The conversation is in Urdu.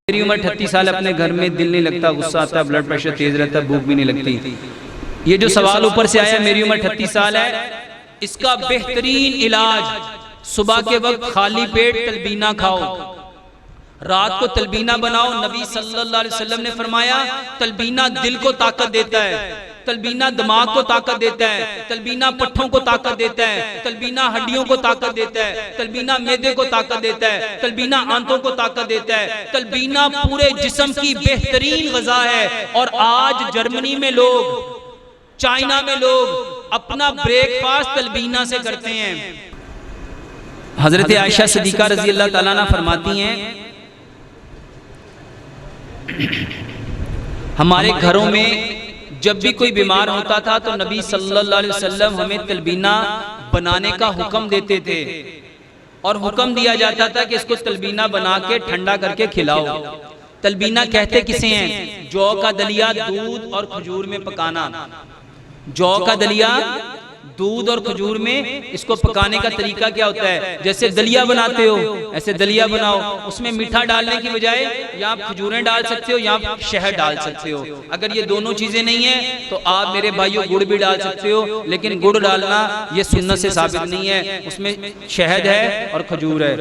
میری عمر 38 سال، اپنے گھر میں دل نہیں لگتا، غصہ آتا ہے، بلڈ پریشر تیز رہتا ہے، بھوک بھی نہیں لگتی. یہ جو سوال اوپر سے آیا میری عمر 38 سال ہے، اس کا بہترین علاج صبح کے وقت خالی پیٹ تلبینہ کھاؤ، رات کو تلبینہ بناؤ. نبی صلی اللہ علیہ وسلم نے فرمایا تلبینہ دل کو طاقت دیتا ہے، تلبینہ دماغ کو طاقت دیتا ہے، تلبینہ پٹھوں کو طاقت دیتا ہے، تلبینہ ہڈیوں کو طاقت دیتا ہے، تلبینہ معدے کو طاقت دیتا ہے، تلبینہ آنتوں کو طاقت دیتا ہے، تلبینہ پورے جسم کی بہترین غذا ہے. اور آج جرمنی میں لوگ، چائنا میں لوگ اپنا بریک فاسٹ تلبینہ سے کرتے ہیں. حضرت عائشہ صدیقہ رضی اللہ تعالیٰ عنہ فرماتی ہیں ہمارے گھروں میں جب بھی کوئی بیمار ہوتا تھا تو نبی صلی اللہ علیہ وسلم ہمیں تلبینہ بنانے کا حکم دیتے تھے، اور حکم دیا جاتا تھا کہ اس کو تلبینہ بنا کے ٹھنڈا کر کے کھلاؤ. تلبینہ کہتے کسے ہیں؟ جو کا دلیا دودھ اور کھجور میں پکانا. جو کا دلیا دودھ اور کھجور میں اس کو پکانے کا طریقہ کیا ہوتا ہے؟ جیسے دلیا بناتے ہو ایسے دلیا بناؤ، اس میں میٹھا ڈالنے کی بجائے یا آپ کھجوریں ڈال سکتے ہو یا آپ شہد ڈال سکتے ہو. اگر یہ دونوں چیزیں نہیں ہیں تو آپ میرے بھائیوں گڑ بھی ڈال سکتے ہو، لیکن گڑ ڈالنا یہ سنت سے ثابت نہیں ہے، اس میں شہد ہے اور کھجور ہے.